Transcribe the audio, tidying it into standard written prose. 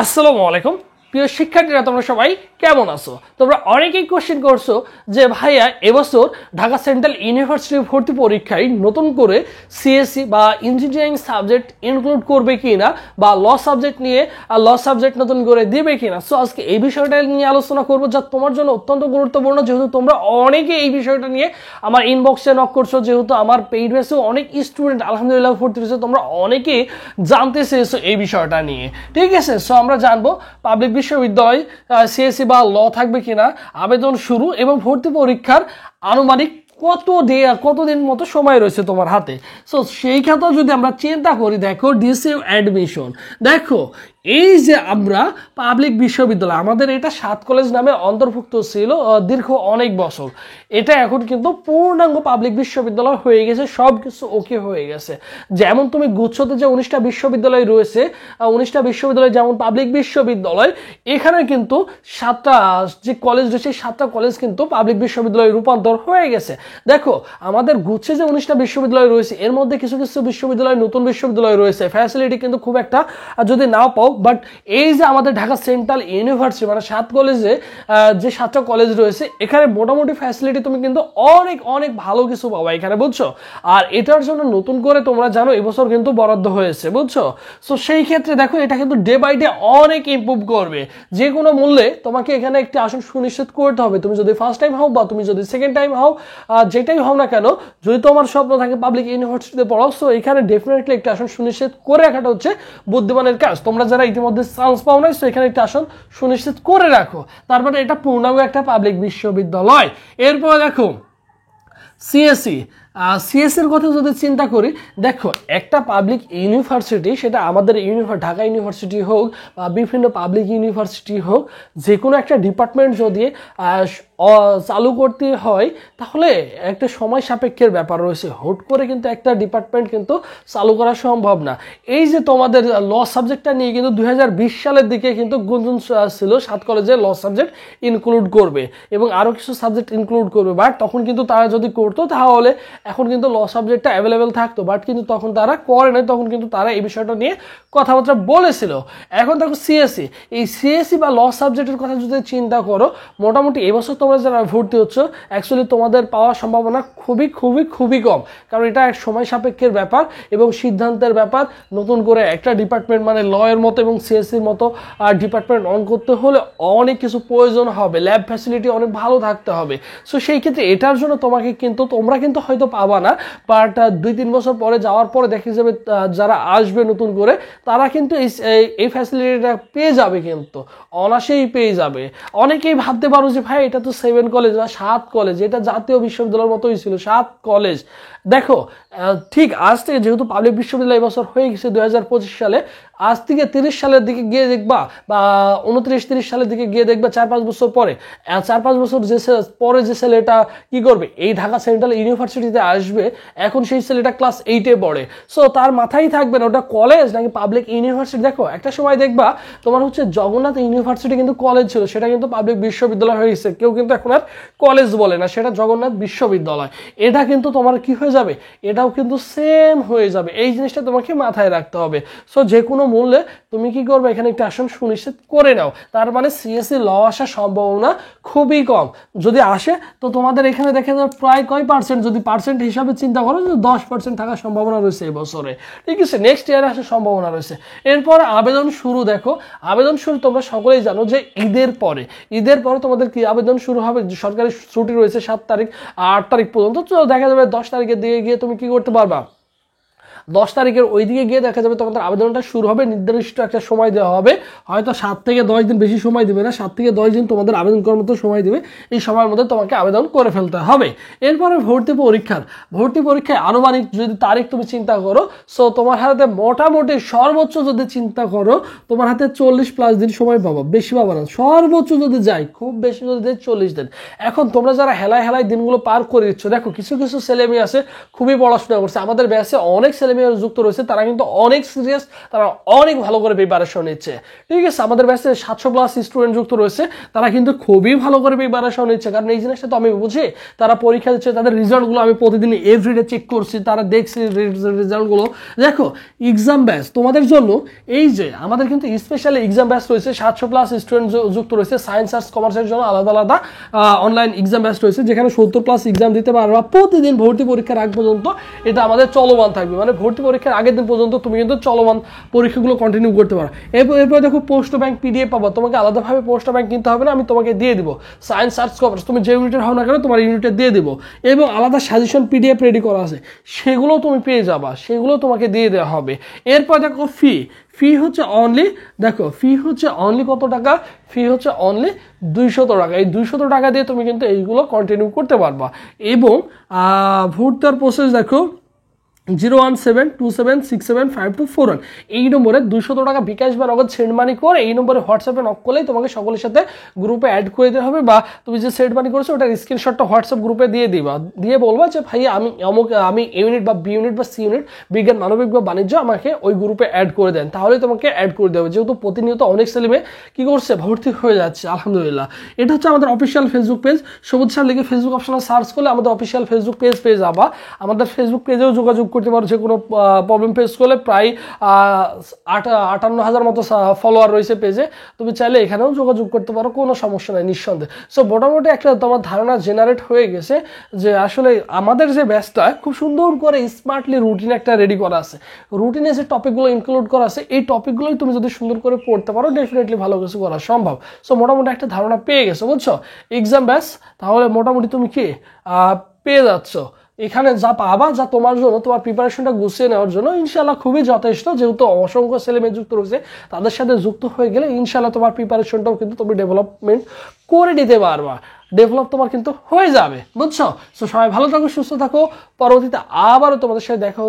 আসসালামু আলাইকুম প্রিয় শিক্ষার্থীরা, তোমরা সবাই কেমন আছো? তোমরা অনেকেই কোশ্চেন করছো যে ভাইয়া এবছর ঢাকা সেন্ট্রাল ইউনিভার্সিটি ভর্তি পরীক্ষায় নতুন করে সিএসসি বা ইঞ্জিনিয়ারিং সাবজেক্ট ইনক্লুড করবে কিনা বা ল সাবজেক্ট নিয়ে ল সাবজেক্ট নতুন করে দিবে কিনা। সো আজকে এই বিষয়টা নিয়ে আলোচনা করবো, যা তোমার জন্য অত্যন্ত গুরুত্বপূর্ণ, যেহেতু তোমরা অনেকে এই বিষয়টা নিয়ে আমার ইনবক্সে নক করছো, যেহেতু আমার পেইড বেসেও অনেক স্টুডেন্ট আলহামদুলিল্লাহ ভর্তি হয়েছে, তোমরা অনেকেই জানতে চেয়েছো এই বিষয়টা নিয়ে। ঠিক আছে, সো আমরা জানবো পাবলিক বিশ্ববিদ্যালয় সিএসসি বা ল থাকবে কিনা, আবেদন শুরু এবং ভর্তি পরীক্ষার আনুমানিক কতদিন মতো সময় রয়েছে তোমার হাতে। সো সেই ক্ষেত্রে যদি আমরা চিন্তা করি, দেখো ডিসিউ অ্যাডমিশন, দেখো এই যে আমরা পাবলিক বিশ্ববিদ্যালয়, আমাদের এটা 7 কলেজ নামে অন্তর্ভুক্ত ছিল দীর্ঘ অনেক বছর, এটা এখন কিন্তু পূর্ণাঙ্গ পাবলিক বিশ্ববিদ্যালয় হয়ে গেছে, সব কিছু ওকে হয়ে গেছে। যেমন তুমি গুচ্ছতে যে 19টা বিশ্ববিদ্যালয় রয়েছে, 19টা বিশ্ববিদ্যালয় যেমন পাবলিক বিশ্ববিদ্যালয়, এখানে কিন্তু 7টা যে কলেজ রয়েছে, 7টা কলেজ কিন্তু পাবলিক বিশ্ববিদ্যালয়ে রূপান্তর হয়ে গেছে। দেখো আমাদের গুচ্ছে যে 19টা বিশ্ববিদ্যালয় রয়েছে, এর মধ্যে কিছু কিছু বিশ্ববিদ্যালয় নতুন বিশ্ববিদ্যালয় রয়েছে, ফ্যাসিলিটি কিন্তু খুব একটা যদি নাও পাও, বাট এই যে আমাদের ঢাকা সেন্ট্রাল ইউনিভার্সিটি মানে 7 কলেজে যে 7টা কলেজ রয়েছে, এখানে মোটামুটি ফ্যাসিলিটি তুমি কিন্তু অনেক অনেক ভালো কিছু পাবা এখানে, বুঝছো। আর এটার জন্য নতুন করে তোমরা জানো এবছর কিন্তু বরাদ্দ হয়েছে, বুঝছো। সো সেই ক্ষেত্রে দেখো এটা কিন্তু ডে বাই ডে অনেক ইমপ্রুভ করবে। যে কোনো মূল্যে তোমাকে এখানে একটি আসন সুনিশ্চিত করতে হবে, তুমি যদি ফার্স্ট টাইম হও বা তুমি যদি সেকেন্ড টাইম হও, যেটাই হও না কেন, যদি তোমার স্বপ্ন থাকে পাবলিক ইউনিভার্সিটিতে পড়াও, সো এখানে ডেফিনেটলি একটা আসন সুনিশ্চিত করে রাখাটা হচ্ছে বুদ্ধিমানের কাজ। তোমরা যারা ইতিমধ্যে চান্স পাও নাই, সো এখানে একটা আসন সুনিশ্চিত করে রাখো, তারপরে এটা পূর্ণাঙ্গ একটা পাবলিক বিশ্ববিদ্যালয়। এরপর দেখো সিএসসি, সিএসসির কথা যদি চিন্তা করি, দেখো একটা পাবলিক ইউনিভার্সিটি, সেটা আমাদের ঢাকা ইউনিভার্সিটি হোক বা বিভিন্ন পাবলিক ইউনিভার্সিটি হোক, যে কোনো একটা ডিপার্টমেন্ট যদি চালু করতে হয় তাহলে একটা সময় সাপেক্ষের ব্যাপার রয়েছে, হুট করে কিন্তু একটা ডিপার্টমেন্ট কিন্তু চালু করা সম্ভব না। এই যে তোমাদের ল সাবজেক্টটা নিয়ে কিন্তু 2020 সালের দিকে কিন্তু গুঞ্জন ছিল 7 কলেজে ল সাবজেক্ট ইনক্লুড করবে এবং আরও কিছু সাবজেক্ট ইনক্লুড করবে, বাট তখন কিন্তু তারা যদি করতো তাহলে এখন কিন্তু ল সাবজেক্টটা অ্যাভেলেবেল থাকতো, বাট কিন্তু তখন তারা করে নাই, তখন কিন্তু তারা এই বিষয়টা নিয়ে কথাবার্তা বলেছিল। এখন দেখো সিএসসি, এই সিএসসি বা ল সাবজেক্টের কথা যদি চিন্তা করো, মোটামুটি এবছর তোমরা যারা ভর্তি হচ্ছ, অ্যাকচুয়ালি তোমাদের পাওয়ার সম্ভাবনা খুবই খুবই খুবই কম, কারণ এটা এক সময় সাপেক্ষের ব্যাপার এবং সিদ্ধান্তের ব্যাপার। নতুন করে একটা ডিপার্টমেন্ট মানে ল এর মতো এবং সিএসসির মতো ডিপার্টমেন্ট অন করতে হলে অনেক কিছু প্রয়োজন হবে, ল্যাব ফ্যাসিলিটি অনেক ভালো থাকতে হবে। সো সেই ক্ষেত্রে এটার জন্য তোমরা কিন্তু হয়তো পাবা না, বাট 2-3 বছর পরে যাওয়ার পরে দেখা যাবে যারা আসবে নতুন করে, তারা কিন্তু এই ফ্যাসিলিটিটা পেয়ে যাবে, কিন্তু অনায়াসেই পেয়ে যাবে। অনেকেই ভাবতে পারো যে ভাই এটা তো 7 কলেজ বা 7 কলেজ, এটা জাতীয় বিশ্ববিদ্যালয়ের মতোই ছিল 7 কলেজ। দেখো ঠিক আজ থেকে, যেহেতু পাবলিক বিশ্ববিদ্যালয় এবছর হয়ে গেছে 2025 সালে, আজ থেকে 30 সালের দিকে গিয়ে দেখবা বা 29-30 সালের দিকে গিয়ে দেখবা 4-5 বছর পরে, 4-5 বছর পরে যে ছেলেটা কি করবে, এই ঢাকা সেন্ট্রাল ইউনিভার্সিটিতে আসবে, এখন সেই ছেলেটা ক্লাস 8-এ পড়ে। সো তার মাথায় থাকবে না ওটা কলেজ নাকি পাবলিক ইউনিভার্সিটি। দেখো একটা সময় দেখবা তোমার হচ্ছে জগন্নাথ ইউনিভার্সিটি কিন্তু কলেজ ছিল, সেটা কিন্তু পাবলিক বিশ্ববিদ্যালয় হয়ে গেছে, কেউ কিন্তু এখন আর কলেজ বলে না, সেটা জগন্নাথ বিশ্ববিদ্যালয়। এটা কিন্তু তোমার কি হয়ে যাবে, এটাও কিন্তু সেম হয়ে যাবে, এই জিনিসটা তোমাকে মাথায় রাখতে হবে। সো যে কোনো মূল্যে তুমি কি করবে, এখানে একটা আসন সুনিশ্চিত করে নাও। তার মানে সিএসসি ল আসার সম্ভাবনা খুবই কম, যদি আসে তো তোমাদের এখানে দেখে যাবে প্রায় কয় পার্সেন্ট, যদি পার্সেন্ট হিসাবে চিন্তা করো, 10% থাকার সম্ভাবনা রয়েছে এই বছরে। ঠিক আছে, নেক্সট ইয়ারে আসার সম্ভাবনা রয়েছে। এরপর আবেদন শুরু, দেখো আবেদন শুরু তোমরা সকলেই জানো যে ঈদের পরে তোমাদের কি আবেদন শুরু হবে। সরকারি ছুটি রয়েছে 7 তারিখ 8 তারিখ পর্যন্ত, তো দেখা যাবে 10 তারিখের দিকে গিয়ে তুমি কি করতে পারবা, 10 তারিখের ওই দিকে গিয়ে দেখা যাবে তোমাদের আবেদনটা শুরু হবে, নির্দিষ্ট একটা সময় দেওয়া হবে, হয়তো 7 থেকে 10 দিন, বেশি সময় দেবে না, 7 থেকে 10 দিন তোমাদের আবেদন করার মতো সময় দেবে, এই সময়ের মধ্যে তোমাকে আবেদন করে ফেলতে হবে। এরপরে ভর্তি পরীক্ষায় আনুমানিক যদি তারিখ তুমি চিন্তা করো, সো তোমার হাতে মোটামুটি সর্বোচ্চ যদি চিন্তা করো তোমার হাতে 40+ দিন সময় পাবো, বেশি পাবো না, সর্বোচ্চ যদি যাই, খুব বেশি যদি যাই 40 দিন। এখন তোমরা যারা হেলায় দিনগুলো পার করে দিচ্ছ, দেখো কিছু কিছু ছেলেমেয়ে আছে খুবই পড়াশোনা করছে, আমাদের ব্যাচে অনেক ছেলেমেয়ে মেয়েরা যুক্ত রয়েছে তারা কিন্তু অনেক সিরিয়াস, তারা অনেক ভালো করে প্রিপারেশন নিচ্ছে। ঠিক আছে, আমাদের ব্যাচে 700+ স্টুডেন্ট যুক্ত রয়েছে, তারা কিন্তু খুবই ভালো করে প্রিপারেশন নিচ্ছে। কারণ এই জিনিসটা তো আমি বুঝি, তারা পরীক্ষা দিচ্ছে, তাদের রেজাল্টগুলো আমি প্রতিদিন এভরিডে চেক করছি, তারা দেখছি রেজাল্টগুলো। দেখো এক্সাম ব্যাচ তোমাদের জন্য, এই যে আমাদের কিন্তু স্পেশালি এক্সাম ব্যাচ রয়েছে, 700+ স্টুডেন্ট যুক্ত রয়েছে। সায়েন্স আর্টস কমার্সের জন্য আলাদা আলাদা অনলাইন এক্সাম ব্যাচ রয়েছে, যেখানে 70+ এক্সাম দিতে পারবা প্রতিদিন ভর্তি পরীক্ষার আগ পর্যন্ত। এটা আমাদের চলমান থাকবে, মানে ভর্তি পরীক্ষার আগের দিন পর্যন্ত তুমি কিন্তু চলমান পরীক্ষাগুলো কন্টিনিউ করতে পারো। এরপর দেখো পোস্ট ব্যাংক পিডিএফ পাবো, তোমাকে আলাদাভাবে পোস্ট ব্যাংক কিনতে হবে না, আমি তোমাকে দিয়ে দিব। সায়েন্স আর্টস কমার্স তুমি যে ইউনিটের হও না কেন তোমার ইউনিটে দিয়ে দিব, এবং আলাদা সাজেশন পিডিএফ রেডি করা আছে, সেগুলো তুমি পেয়ে যাবা, সেগুলো তোমাকে দিয়ে দেওয়া হবে। এরপর দেখো ফি হচ্ছে অনলি, দেখো ফি হচ্ছে অনলি কত টাকা, ফি হচ্ছে অনলি 200 টাকা। এই 200 টাকা দিয়ে তুমি কিন্তু এইগুলো কন্টিনিউ করতে পারবা। এবং ভর্তার প্রসেস দেখো 01727675241, এই নম্বরে 200 টাকা বিকাশ বা নগদ সেন্ড মানি করে এই নম্বরে হোয়াটসঅ্যাপে নক করলেই তোমাকে সকলের সাথে গ্রুপে অ্যাড করে দিতে হবে, বা তুমি যে সেন্ড মানি করেছো ওটার স্ক্রিনশটটা হোয়াটসঅ্যাপ গ্রুপে দিয়ে দিবা, দিয়ে বলবা যে ভাই আমি এ ইউনিট বা বি ইউনিট বা সি ইউনিট বিজ্ঞান মানবিক বা বাণিজ্য আমাকে ওই গ্রুপে অ্যাড করে দেন, তাহলে তোমাকে অ্যাড করে দেবে। যেহেতু প্রতিনিয়ত অনেক ছেলেমেয়ে কি করছে, ভর্তি হয়ে যাচ্ছে আলহামদুলিল্লাহ। এটা হচ্ছে আমাদের অফিসিয়াল ফেসবুক পেজ, সবুজ স্যার লিখে ফেসবুক অপশনে সার্চ করলে আমাদের অফিসিয়াল ফেসবুক পেজ পেয়ে যাবা। আমাদের ফেসবুক পেজেও যোগাযোগ করতে পারো, যে কোনো প্রবলেম ফেস করলে। প্রায় 58,000 মতো ফলোয়ার রয়েছে পেজে, তুমি চাইলে এখানেও যোগাযোগ করতে পারো, কোনো সমস্যা নাই নিঃসন্দেহে। সো মোটামুটি একটা তোমার ধারণা জেনারেট হয়ে গেছে যে আসলে আমাদের যে ব্যাচটা খুব সুন্দর করে স্মার্টলি রুটিন একটা রেডি করা আছে, রুটিনে যে টপিকগুলো ইনক্লুড করা আছে, এই টপিকগুলোই তুমি যদি সুন্দর করে পড়তে পারো ডেফিনেটলি ভালো কিছু করা সম্ভব। সো মোটামুটি একটা ধারণা পেয়ে গেছো, বুঝছো এক্সাম ব্যাচ, তাহলে মোটামুটি তুমি কি পেয়ে যাচ্ছ এখানে যা পাবা, যা তোমার জন্য তোমার প্রিপারেশনটা গুছিয়ে নেওয়ার জন্য ইনশাল্লাহ খুবই যথেষ্ট। যেহেতু অসংখ্য ছেলেমেয়ে যুক্ত রয়েছে, তাদের সাথে যুক্ত হয়ে গেলে ইনশাল্লাহ তোমার প্রিপারেশনটাও কিন্তু তুমি ডেভেলপমেন্ট করে নিতে পারবা, ডেভেলপ তোমার কিন্তু হয়ে যাবে, বুঝছো। তো সবাই ভালো থাকো, সুস্থ থাকো, পরবর্তীতে আবারও তোমাদের সাথে দেখা